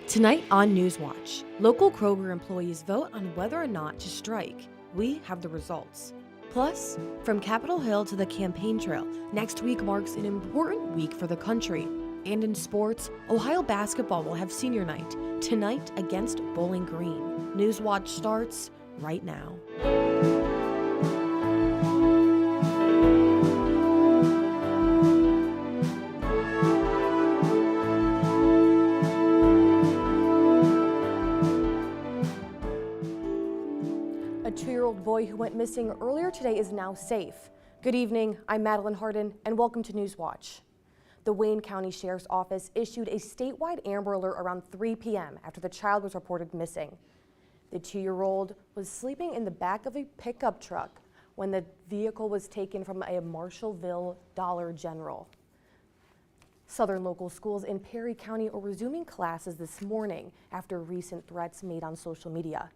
Tonight on Newswatch, local Kroger employees vote on whether or not to strike. We have the results. Plus, from Capitol Hill to the campaign trail, next week marks an important week for the country. And in sports, Ohio basketball will have senior night tonight against Bowling Green. Newswatch starts right now. A 2-year-old boy who went missing earlier today is now safe. Good evening, I'm Madeline Harden, and welcome to Newswatch. The Wayne County Sheriff's Office issued a statewide Amber Alert around 3 p.m. after the child was reported missing. The 2-year-old was sleeping in the back of a pickup truck when the vehicle was taken from a Marshallville Dollar General. Southern local schools in Perry County are resuming classes this morning after recent threats made on social media.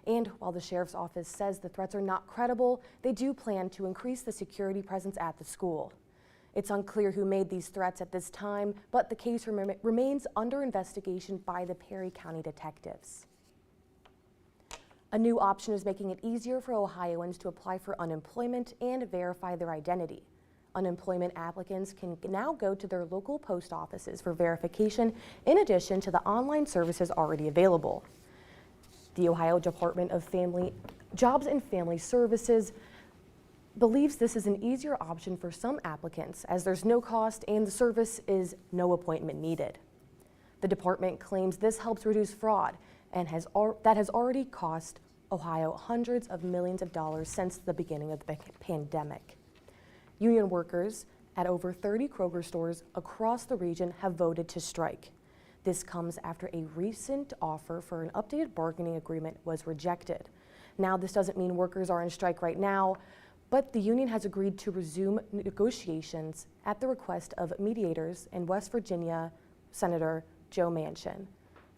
And while the Sheriff's Office says the threats are not credible, they do plan to increase the security presence at the school. It's unclear who made these threats at this time, but the case remains under investigation by the Perry County detectives. A new option is making it easier for Ohioans to apply for unemployment and verify their identity. Unemployment applicants can now go to their local post offices for verification in addition to the online services already available. The Ohio Department of Jobs and Family Services believes this is an easier option for some applicants as there's no cost and the service is no appointment needed. The department claims this helps reduce fraud and that has already cost Ohio hundreds of millions of dollars since the beginning of the pandemic. Union workers at over 30 Kroger stores across the region have voted to strike. This comes after a recent offer for an updated bargaining agreement was rejected. Now, this doesn't mean workers are on strike right now, but the union has agreed to resume negotiations at the request of mediators and West Virginia Senator Joe Manchin.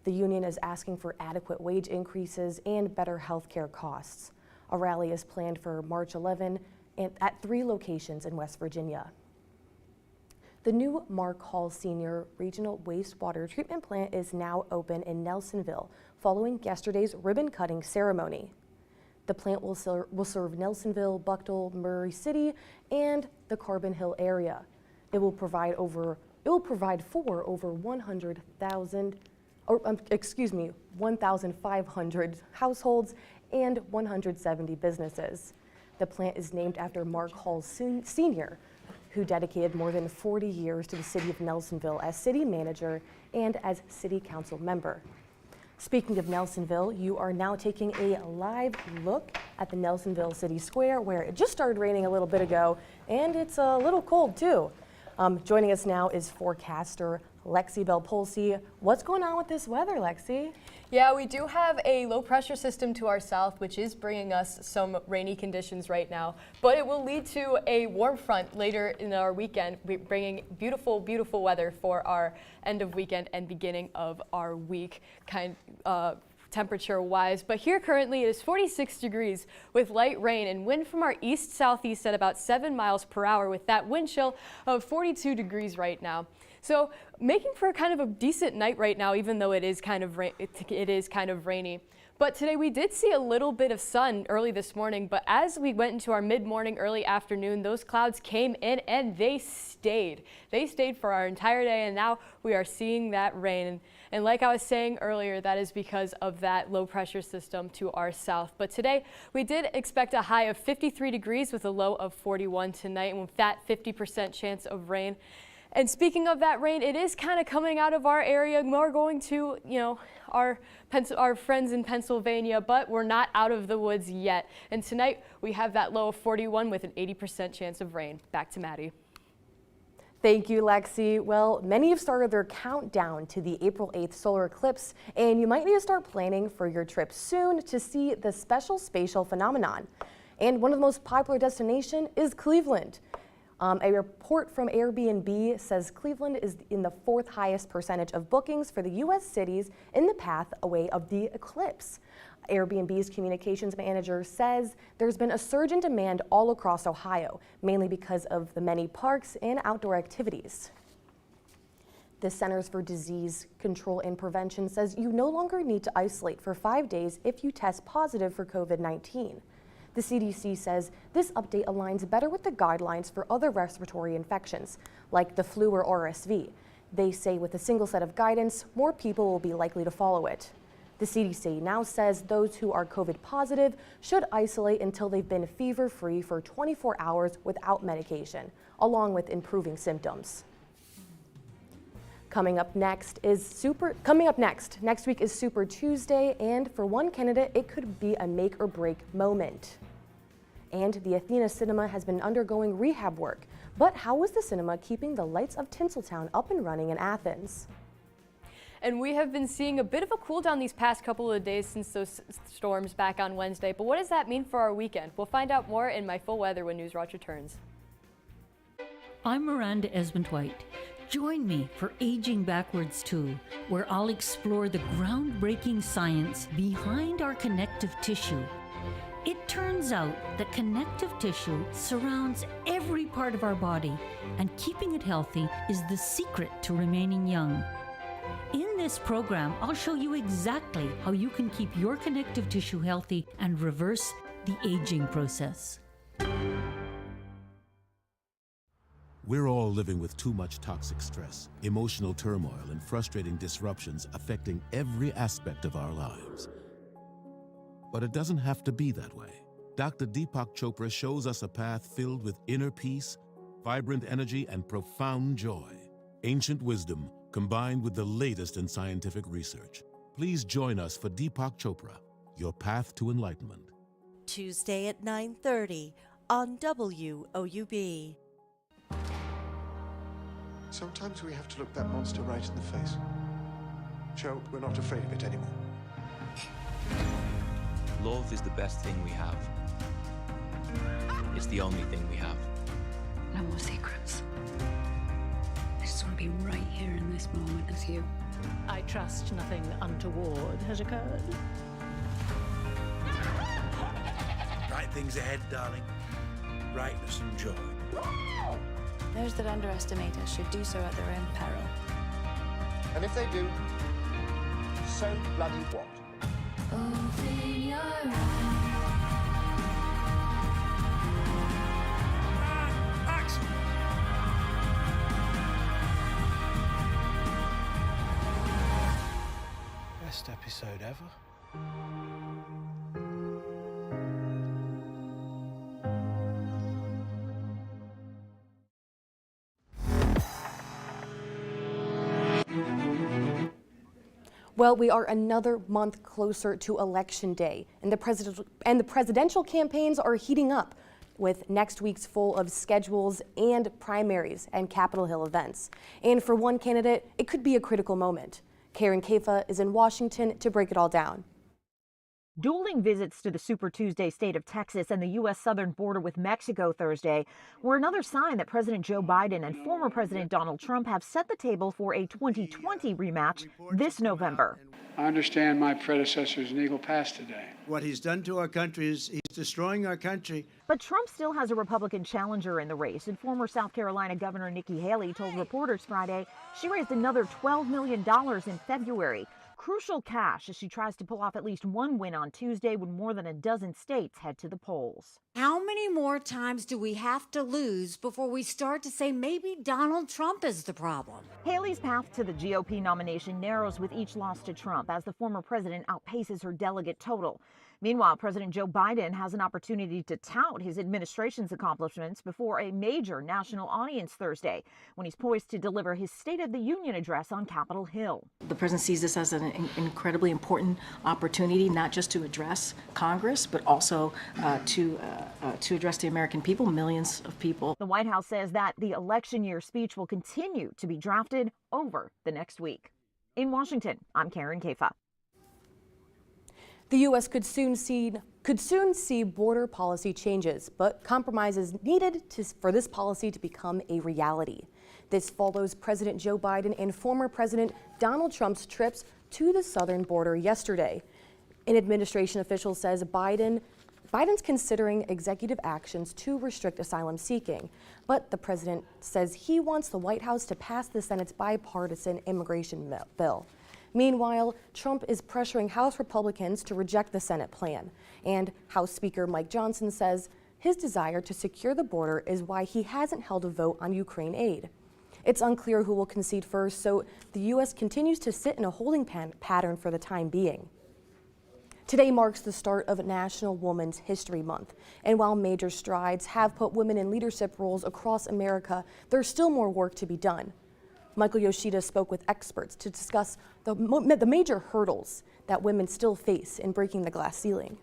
The union is asking for adequate wage increases and better health care costs. A rally is planned for March 11 at 3 locations in West Virginia. The new Mark Hall Senior Regional Wastewater Treatment Plant is now open in Nelsonville following yesterday's ribbon-cutting ceremony. The plant will serve Nelsonville, Buckle, Murray City, and the Carbon Hill area. It will provide for over 1,500 households and 170 businesses. The plant is named after Mark Hall Sr., who dedicated more than 40 years to the city of Nelsonville as city manager and as city council member. Speaking of Nelsonville, you are now taking a live look at the Nelsonville City Square, where it just started raining a little bit ago, and it's a little cold too. Joining us now is forecaster Lexi Belpolsy. What's going on with this weather, Lexi? Yeah, we do have a low pressure system to our south, which is bringing us some rainy conditions right now, but it will lead to a warm front later in our weekend, bringing beautiful, beautiful weather for our end of weekend and beginning of our week temperature-wise. But here currently it is 46 degrees with light rain and wind from our east-southeast at about 7 miles per hour with that wind chill of 42 degrees right now. So making for kind of a decent night right now, even though it is kind of rainy. But today we did see a little bit of sun early this morning, but as we went into our mid-morning, early afternoon, those clouds came in and they stayed. They stayed for our entire day, and now we are seeing that rain. And like I was saying earlier, that is because of that low pressure system to our south. But today we did expect a high of 53 degrees with a low of 41 tonight, and with that 50% chance of rain. And speaking of that rain, it is kind of coming out of our area, more going to, our friends in Pennsylvania, but we're not out of the woods yet. And tonight we have that low of 41 with an 80% chance of rain. Back to Maddie. Thank you, Lexi. Well, many have started their countdown to the April 8th solar eclipse, and you might need to start planning for your trip soon to see the special spatial phenomenon. And one of the most popular destinations is Cleveland. A report from Airbnb says Cleveland is in the 4th highest percentage of bookings for the U.S. cities in the path away of the eclipse. Airbnb's communications manager says there's been a surge in demand all across Ohio, mainly because of the many parks and outdoor activities. The Centers for Disease Control and Prevention says you no longer need to isolate for 5 days if you test positive for COVID-19. The CDC says this update aligns better with the guidelines for other respiratory infections, like the flu or RSV. They say with a single set of guidance, more people will be likely to follow it. The CDC now says those who are COVID positive should isolate until they've been fever-free for 24 hours without medication, along with improving symptoms. Coming up next, next week is Super Tuesday, and for one candidate, it could be a make or break moment. And the Athena Cinema has been undergoing rehab work. But how is the cinema keeping the lights of Tinseltown up and running in Athens? And we have been seeing a bit of a cool down these past couple of days since those storms back on Wednesday. But what does that mean for our weekend? We'll find out more in my full weather when Newswatch returns. I'm Miranda Esmond-White. Join me for Aging Backwards 2, where I'll explore the groundbreaking science behind our connective tissue. It turns out that connective tissue surrounds every part of our body, and keeping it healthy is the secret to remaining young. In this program, I'll show you exactly how you can keep your connective tissue healthy and reverse the aging process. We're all living with too much toxic stress, emotional turmoil, and frustrating disruptions affecting every aspect of our lives. But it doesn't have to be that way. Dr. Deepak Chopra shows us a path filled with inner peace, vibrant energy, and profound joy. Ancient wisdom combined with the latest in scientific research. Please join us for Deepak Chopra, your path to enlightenment. Tuesday at 9:30 on WOUB. Sometimes we have to look that monster right in the face. Joe, we're not afraid of it anymore. Love is the best thing we have. It's the only thing we have. No more secrets. I just want to be right here in this moment with you. I trust nothing untoward has occurred. Right things ahead, darling. Brightness and joy. Those that underestimate us should do so at their own peril. And if they do, so bloody what? Open your eyes. Action! Best episode ever. Well, we are another month closer to Election Day, and the presidential campaigns are heating up, with next week's full of schedules and primaries and Capitol Hill events. And for one candidate, it could be a critical moment. Karen Kafa is in Washington to break it all down. Dueling visits to the Super Tuesday state of Texas and the U.S. southern border with Mexico Thursday were another sign that President Joe Biden and former President Donald Trump have set the table for a 2020 rematch this November. I understand my predecessor's an eagle pass today. What he's done to our country is he's destroying our country. But Trump still has a Republican challenger in the race, and former South Carolina Governor Nikki Haley told reporters Friday she raised another $12 million in February. Crucial cash as she tries to pull off at least one win on Tuesday when more than a dozen states head to the polls. How many more times do we have to lose before we start to say maybe Donald Trump is the problem? Haley's path to the GOP nomination narrows with each loss to Trump as the former president outpaces her delegate total. Meanwhile, President Joe Biden has an opportunity to tout his administration's accomplishments before a major national audience Thursday, when he's poised to deliver his State of the Union address on Capitol Hill. The president sees this as an incredibly important opportunity, not just to address Congress, but also to address the American people, millions of people. The White House says that the election year speech will continue to be drafted over the next week. In Washington, I'm Karen Kafa. The U.S. could soon see border policy changes, but compromises needed for this policy to become a reality. This follows President Joe Biden and former President Donald Trump's trips to the southern border yesterday. An administration official says Biden Biden's considering executive actions to restrict asylum seeking, but the president says he wants the White House to pass the Senate's bipartisan immigration bill. Meanwhile, Trump is pressuring House Republicans to reject the Senate plan, and House Speaker Mike Johnson says his desire to secure the border is why he hasn't held a vote on Ukraine aid. It's unclear who will concede first, so the U.S. continues to sit in a holding pattern for the time being. Today marks the start of National Women's History Month, and while major strides have put women in leadership roles across America, there's still more work to be done. Michael Yoshida spoke with experts to discuss the major hurdles that women still face in breaking the glass ceiling.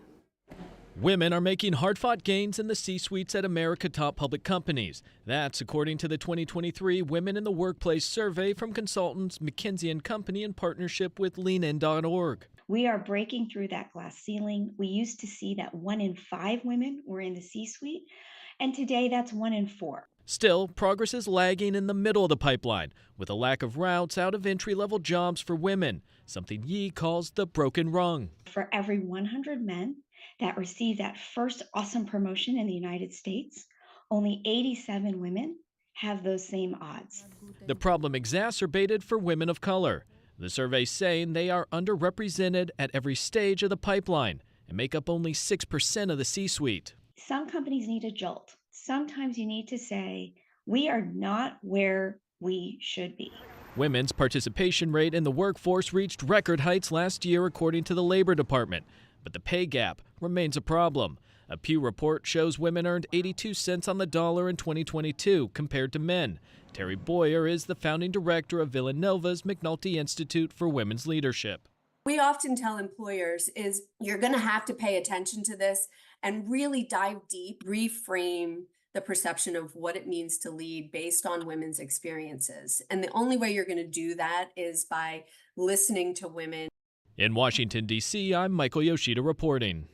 Women are making hard-fought gains in the C-suites at America's top public companies. That's according to the 2023 Women in the Workplace survey from consultants McKinsey & Company in partnership with leanin.org. We are breaking through that glass ceiling. We used to see that 1 in 5 women were in the C-suite, and today that's 1 in 4. Still, progress is lagging in the middle of the pipeline, with a lack of routes out of entry-level jobs for women, something Yi calls the broken rung. For every 100 men that receive that first awesome promotion in the United States, only 87 women have those same odds. The problem exacerbated for women of color. The survey's saying they are underrepresented at every stage of the pipeline and make up only 6% of the C-suite. Some companies need a jolt. Sometimes you need to say, we are not where we should be. Women's participation rate in the workforce reached record heights last year, according to the Labor Department. But the pay gap remains a problem. A Pew report shows women earned 82 cents on the dollar in 2022 compared to men. Terry Boyer is the founding director of Villanova's McNulty Institute for Women's Leadership. We often tell employers is you're going to have to pay attention to this and really dive deep, reframe the perception of what it means to lead based on women's experiences. And the only way you're going to do that is by listening to women. In Washington, D.C., I'm Michael Yoshida reporting.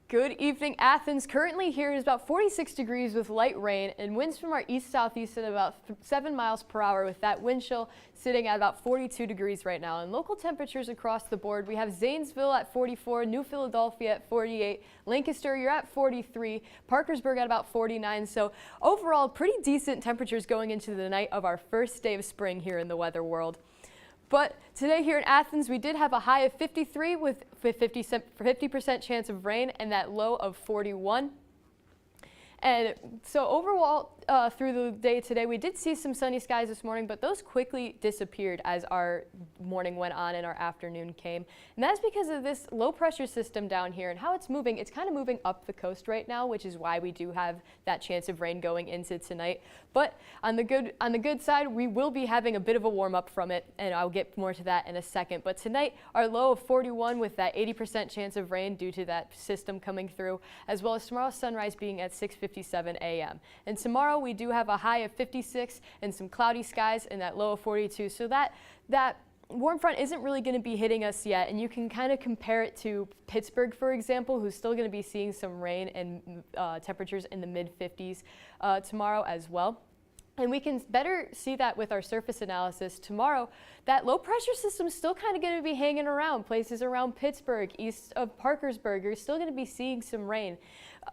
Good evening, Athens. Currently here is about 46 degrees with light rain and winds from our east-southeast at about 7 miles per hour, with that wind chill sitting at about 42 degrees right now. And local temperatures across the board, we have Zanesville at 44, New Philadelphia at 48, Lancaster, you're at 43, Parkersburg at about 49. So overall, pretty decent temperatures going into the night of our first day of spring here in the weather world. But today here in Athens, we did have a high of 53 with 50% chance of rain and that low of 41. And so overall, through the day today, we did see some sunny skies this morning, but those quickly disappeared as our morning went on and our afternoon came. And that's because of this low pressure system down here and how it's moving. It's kind of moving up the coast right now, which is why we do have that chance of rain going into tonight. But on the good side, we will be having a bit of a warm up from it, and I'll get more to that in a second. But tonight, our low of 41 with that 80% chance of rain due to that system coming through, as well as tomorrow's sunrise being at 6:57 a.m. And tomorrow we do have a high of 56 and some cloudy skies and that low of 42. So that warm front isn't really going to be hitting us yet, and you can kind of compare it to Pittsburgh, for example, who's still going to be seeing some rain and temperatures in the mid-50s tomorrow as well. And we can better see that with our surface analysis tomorrow. That low pressure system is still kind of going to be hanging around places around Pittsburgh, east of Parkersburg. You're still going to be seeing some rain.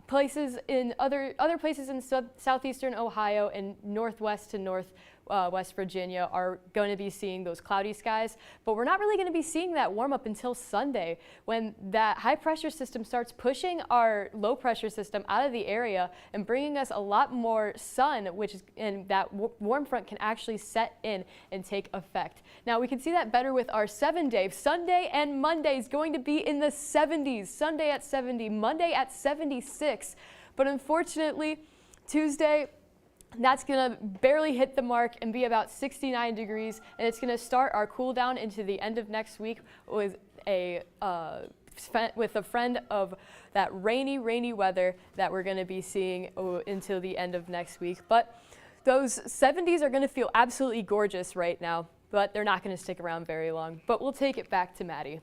Places in other places in southeastern Ohio and northwest to West Virginia are going to be seeing those cloudy skies, but we're not really going to be seeing that warm up until Sunday, when that high pressure system starts pushing our low pressure system out of the area and bringing us a lot more sun, and that warm front can actually set in and take effect. Now we can see that better with our 7-day. Sunday and Monday is going to be in the 70s. Sunday at 70, Monday at 76, but unfortunately Tuesday, that's going to barely hit the mark and be about 69 degrees, and it's going to start our cool down into the end of next week with a friend of that rainy weather that we're going to be seeing until the end of next week. But those 70s are going to feel absolutely gorgeous right now, but they're not going to stick around very long. But we'll take it back to Maddie.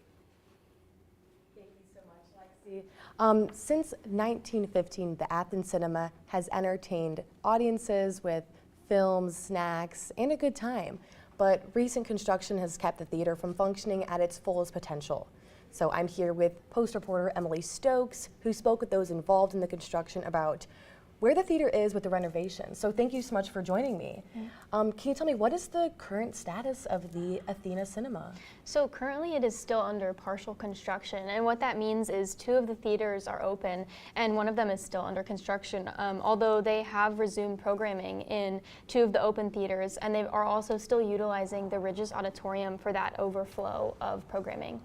Since 1915, the Athens Cinema has entertained audiences with films, snacks, and a good time. but recent construction has kept the theater from functioning at its fullest potential. So I'm here with Post reporter Emily Stokes, who spoke with those involved in the construction about where the theater is with the renovation. So thank you so much for joining me. Can you tell me, what is the current status of the Athena Cinema? So currently it is still under partial construction, and what that means is 2 of the theaters are open and 1 of them is still under construction, although they have resumed programming in 2 of the open theaters, and they are also still utilizing the Ridges Auditorium for that overflow of programming.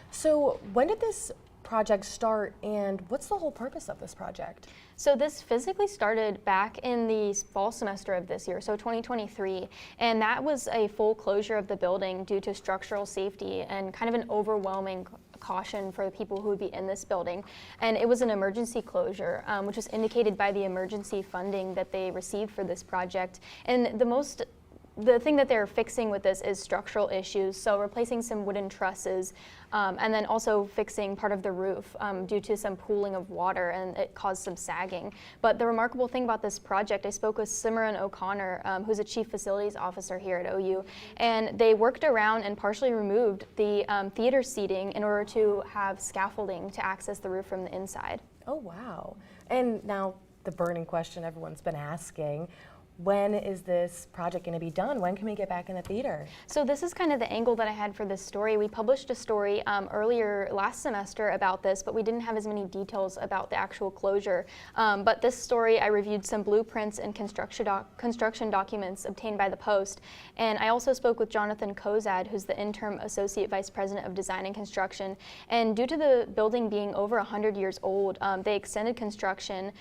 So when did this project start, and what's the whole purpose of this project? So this physically started back in the fall semester of this year, so 2023, and that was a full closure of the building due to structural safety and kind of an overwhelming caution for the people who would be in this building. And it was an emergency closure, which was indicated by the emergency funding that they received for this project. And the thing that they're fixing with this is structural issues, so replacing some wooden trusses, and then also fixing part of the roof due to some pooling of water, and it caused some sagging. But the remarkable thing about this project, I spoke with Simran O'Connor, who's a chief facilities officer here at OU, and they worked around and partially removed the theater seating in order to have scaffolding to access the roof from the inside. Oh, wow. And now the burning question everyone's been asking, when is this project going to be done? When can we get back in the theater? So this is kind of the angle that I had for this story. We published a story earlier last semester about this, but we didn't have as many details about the actual closure. But this story, I reviewed some blueprints and construction documents obtained by the Post. And I also spoke with Jonathan Kozad, who's the interim associate vice president of design and construction. And due to the building being over 100 years old, they extended construction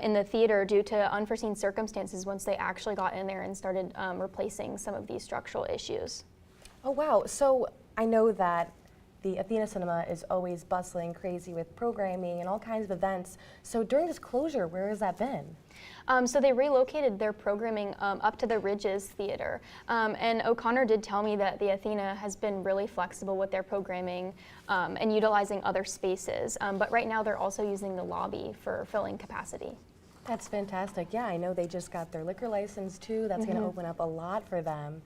in the theater due to unforeseen circumstances once they actually got in there and started replacing some of these structural issues. Oh, wow. So I know that the Athena Cinema is always bustling, crazy with programming and all kinds of events. So during this closure, where has that been? So they relocated their programming up to the Ridges Theater. And O'Connor did tell me that the Athena has been really flexible with their programming and utilizing other spaces. But right now they're also using the lobby for filling capacity. That's fantastic. Yeah, I know they just got their liquor license too. That's going to open up a lot for them.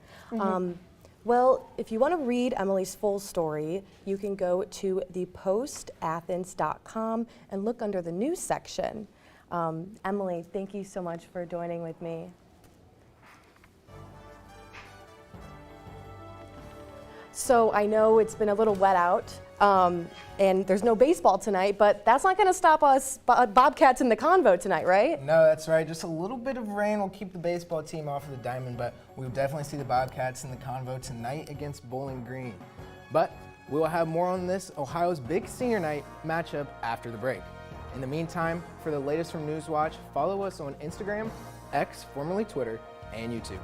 Well, if you want to read Emily's full story, you can go to thepostathens.com and look under the news section. Emily, thank you so much for joining with me. So I know it's been a little wet out, and there's no baseball tonight, but that's not going to stop us Bobcats in the convo tonight, right? No, that's right. Just a little bit of rain will keep the baseball team off of the diamond, but we'll definitely see the Bobcats in the convo tonight against Bowling Green. But we will have more on this Ohio's big senior night matchup after the break. In the meantime, for the latest from Newswatch, follow us on Instagram, X, formerly Twitter, and YouTube.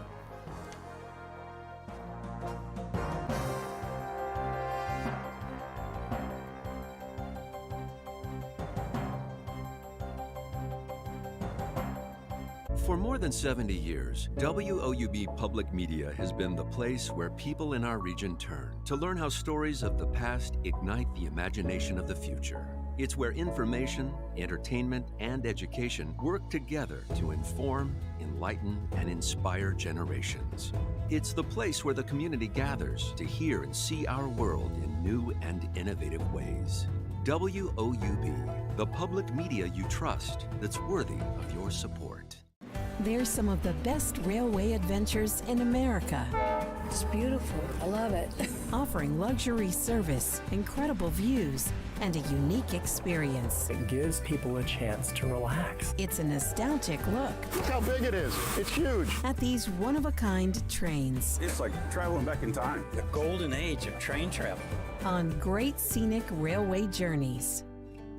For more than 70 years, WOUB Public Media has been the place where people in our region turn to learn how stories of the past ignite the imagination of the future. It's where information, entertainment, and education work together to inform, enlighten, and inspire generations. It's the place where the community gathers to hear and see our world in new and innovative ways. WOUB, the public media you trust that's worthy of your support. They're some of the best railway adventures in America. It's beautiful. I love it. Offering luxury service, incredible views, and a unique experience. It gives people a chance to relax. It's a nostalgic look. Look how big it is. It's huge. At these one-of-a-kind trains. It's like traveling back in time. The golden age of train travel. On great scenic railway journeys.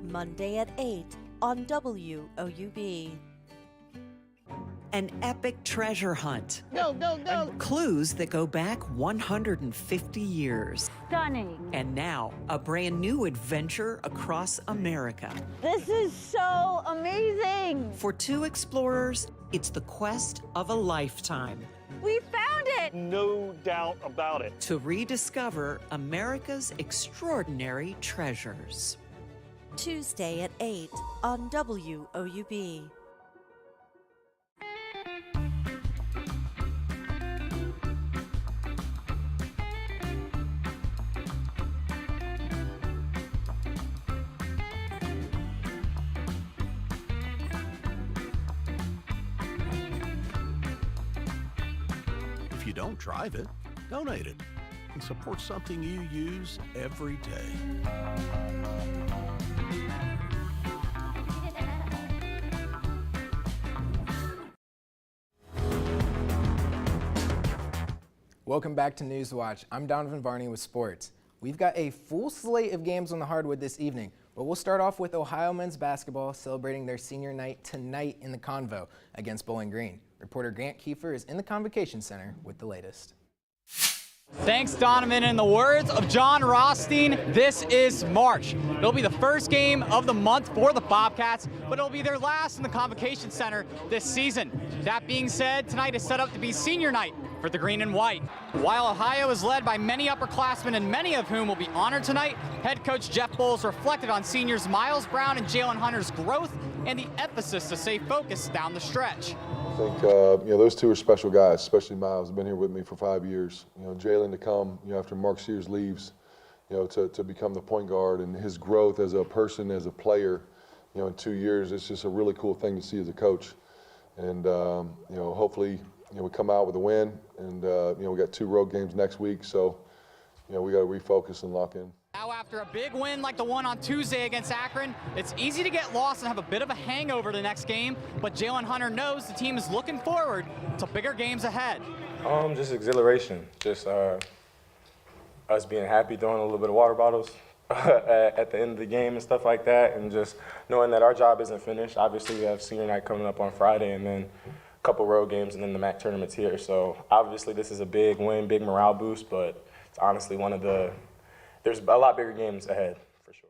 Monday at 8 on WOUB. An epic treasure hunt. Go, go, go! Clues that go back 150 years. Stunning. And now, a brand new adventure across America. This is so amazing! For 2 explorers, it's the quest of a lifetime. We found it! No doubt about it. To rediscover America's extraordinary treasures. Tuesday at 8 on WOUB. don't drive it, donate it and support something you use every day. Welcome back to Newswatch. I'm Donovan Varney with sports. We've got a full slate of games on the hardwood this evening, but we'll start off with Ohio men's basketball celebrating their senior night tonight in the Convo against Bowling Green. Reporter Grant Kiefer is in the Convocation Center with the latest. Thanks, Donovan. In the words of John Rothstein, this is March. It'll be the first game of the month for the Bobcats, but it'll be their last in the Convocation Center this season. That being said, tonight is set up to be senior night for the green and white. While Ohio is led by many upperclassmen and many of whom will be honored tonight, head coach Jeff Bowles reflected on seniors Miles Brown and Jalen Hunter's growth and the emphasis to stay focused down the stretch. I think those two are special guys, especially Miles. Been here with me for 5 years. Jalen to come, after Mark Sears leaves, to become the point guard, and his growth as a person, as a player, in 2 years, it's just a really cool thing to see as a coach. And hopefully, we come out with a win, and we got 2 road games next week, so we got to refocus and lock in. Now after a big win like the one on Tuesday against Akron, it's easy to get lost and have a bit of a hangover the next game, but Jalen Hunter knows the team is looking forward to bigger games ahead. Just exhilaration, just us being happy, throwing a little bit of water bottles at the end of the game and stuff like that, and just knowing that our job isn't finished. Obviously, we have senior night coming up on Friday, and then a couple road games, and then the MAC tournament's here. So obviously this is a big win, big morale boost, but it's honestly there's a lot bigger games ahead, for sure.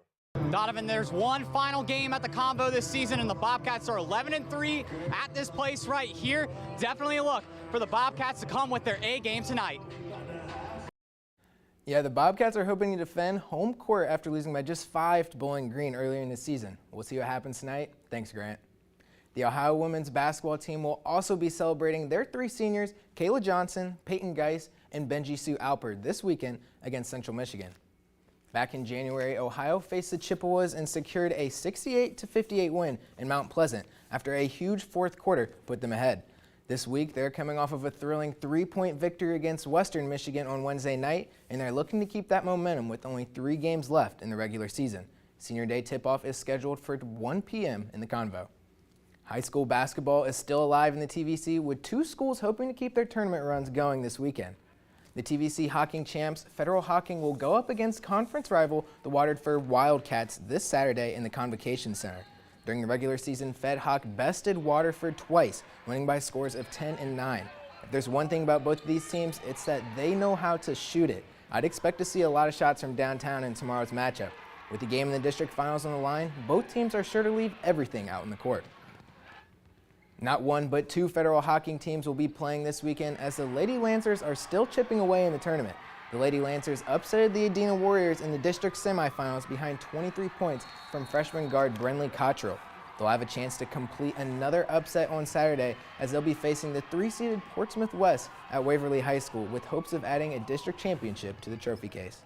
Donovan, there's one final game at the Convo this season, and the Bobcats are 11-3 at this place right here. Definitely a look for the Bobcats to come with their A game tonight. Yeah, the Bobcats are hoping to defend home court after losing by just 5 to Bowling Green earlier in the season. We'll see what happens tonight. Thanks, Grant. The Ohio women's basketball team will also be celebrating their 3 seniors, Kayla Johnson, Peyton Geis, and Benji Sue Alpert this weekend against Central Michigan. Back in January, Ohio faced the Chippewas and secured a 68-58 win in Mount Pleasant after a huge fourth quarter put them ahead. This week, they're coming off of a thrilling 3-point victory against Western Michigan on Wednesday night, and they're looking to keep that momentum with only 3 games left in the regular season. Senior Day tip-off is scheduled for 1 p.m. in the Convo. High school basketball is still alive in the TVC, with 2 schools hoping to keep their tournament runs going this weekend. The TVC Hawking champs, Federal Hawking, will go up against conference rival, the Waterford Wildcats, this Saturday in the Convocation Center. During the regular season, Fed Hawk bested Waterford twice, winning by scores of 10 and 9. If there's one thing about both of these teams, it's that they know how to shoot it. I'd expect to see a lot of shots from downtown in tomorrow's matchup. With the game in the district finals on the line, both teams are sure to leave everything out in the court. Not 1, but 2 Federal Hawking teams will be playing this weekend, as the Lady Lancers are still chipping away in the tournament. The Lady Lancers upsetted the Adena Warriors in the district semifinals behind 23 points from freshman guard Brenley Cottrell. They'll have a chance to complete another upset on Saturday, as they'll be facing the 3-seeded Portsmouth West at Waverly High School, with hopes of adding a district championship to the trophy case.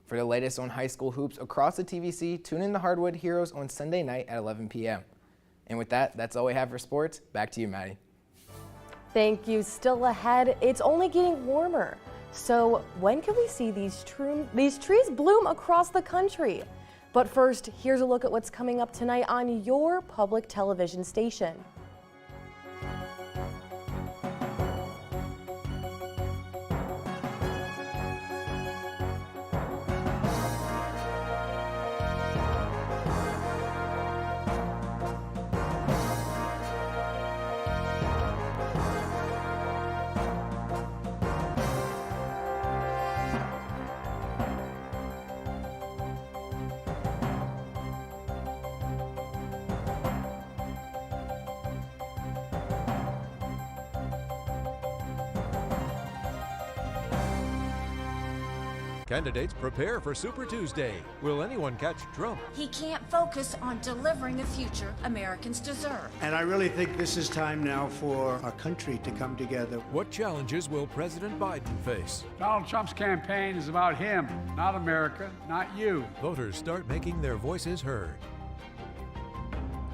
For the latest on high school hoops across the TVC, tune in to Hardwood Heroes on Sunday night at 11 p.m. And with that, that's all we have for sports. Back to you, Maddie. Thank you. Still ahead, it's only getting warmer. So when can we see these trees bloom across the country? But first, here's a look at what's coming up tonight on your public television station. Candidates prepare for Super Tuesday. Will anyone catch Trump? He can't focus on delivering the future Americans deserve. And I really think this is time now for our country to come together. What challenges will President Biden face? Donald Trump's campaign is about him, not America, not you. Voters start making their voices heard.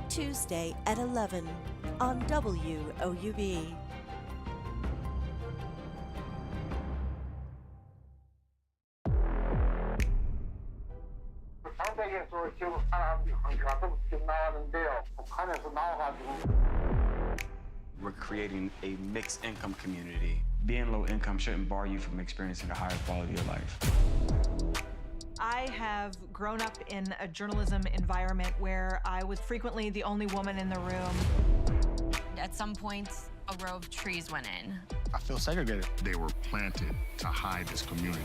Tuesday at 11 on WOUB. We're creating a mixed income community. Being low income shouldn't bar you from experiencing a higher quality of life. I have grown up in a journalism environment where I was frequently the only woman in the room. At some point, a row of trees went in. I feel segregated. They were planted to hide this community.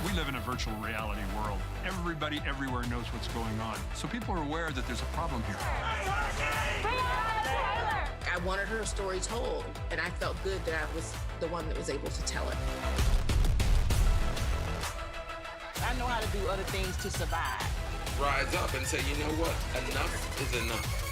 We live in a virtual reality world. Everybody everywhere knows what's going on. So people are aware that there's a problem here. I wanted her story told, and I felt good that I was the one that was able to tell it. I know how to do other things to survive. Rise up and say, you know what? Enough is enough.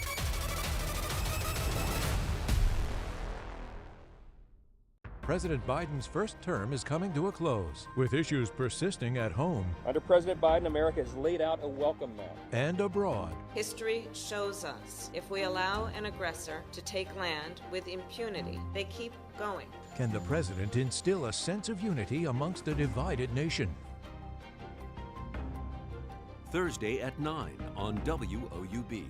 President Biden's first term is coming to a close, with issues persisting at home Under President Biden, America has laid out a welcome map. and abroad. History shows us if we allow an aggressor to take land with impunity, they keep going. Can the president instill a sense of unity amongst a divided nation? Thursday at 9 on WOUB.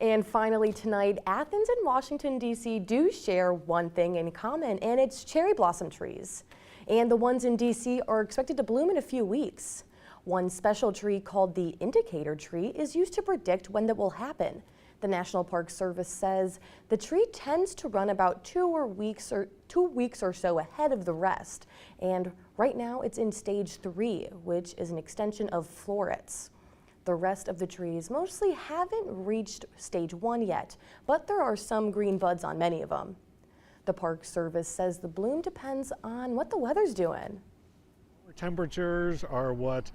And finally tonight, Athens and Washington, D.C. do share one thing in common, and it's cherry blossom trees. And the ones in D.C. are expected to bloom in a few weeks. One special tree called the indicator tree is used to predict when that will happen. The National Park Service says the tree tends to run about 2 weeks or so ahead of the rest. And right now it's in stage 3, which is an extension of florets. The rest of the trees mostly haven't reached stage 1 yet, but there are some green buds on many of them. The Park Service says the bloom depends on what the weather's doing. Temperatures are what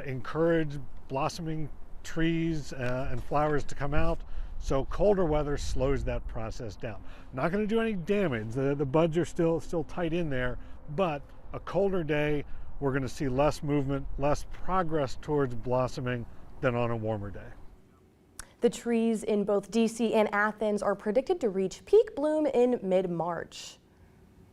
encourage blossoming trees and flowers to come out, so colder weather slows that process down. Not going to do any damage. The buds are still tight in there, but a colder day, we're going to see less movement, less progress towards blossoming than on a warmer day. The trees in both DC and Athens are predicted to reach peak bloom in mid-March.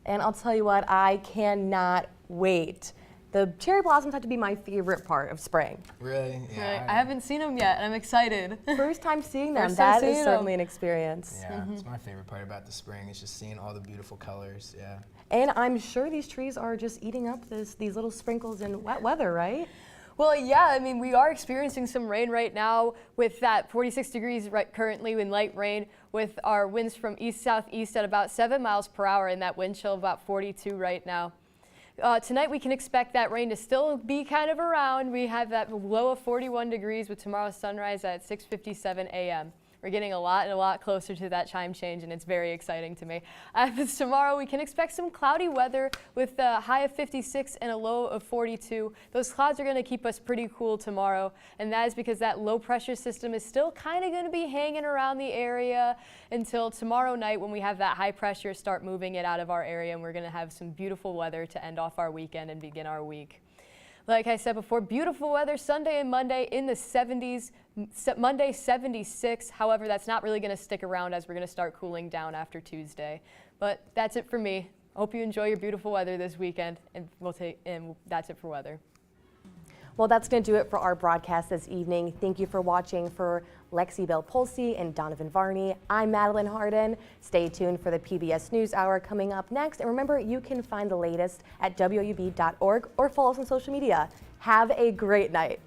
And I'll tell you what, I cannot wait. The cherry blossoms have to be my favorite part of spring. Really? Yeah. Right. I haven't seen them yet, and I'm excited. First time seeing them. First time That seeing is them. certainly an experience. Yeah, it's my favorite part about the spring. It's just seeing all the beautiful colors. Yeah. And I'm sure these trees are just eating up these little sprinkles in wet weather, right? Well, yeah, I mean, we are experiencing some rain right now with that 46 degrees currently in light rain, with our winds from east-southeast at about 7 miles per hour and that wind chill of about 42 right now. Tonight we can expect that rain to still be kind of around. We have that low of 41 degrees with tomorrow's sunrise at 6:57 a.m. We're getting a lot closer to that time change, and it's very exciting to me. Tomorrow we can expect some cloudy weather with a high of 56 and a low of 42. Those clouds are going to keep us pretty cool tomorrow, and that is because that low pressure system is still kind of going to be hanging around the area until tomorrow night when we have that high pressure start moving it out of our area, and we're going to have some beautiful weather to end off our weekend and begin our week. Like I said before, beautiful weather Sunday and Monday in the 70s. Monday 76. However, that's not really going to stick around as we're going to start cooling down after Tuesday. But that's it for me. Hope you enjoy your beautiful weather this weekend, and that's it for weather. Well, that's going to do it for our broadcast this evening. Thank you for watching. For Lexi Bell Pulsey and Donovan Varney, I'm Madeline Harden. Stay tuned for the PBS News Hour coming up next. And remember, you can find the latest at WOUB.org or follow us on social media. Have a great night.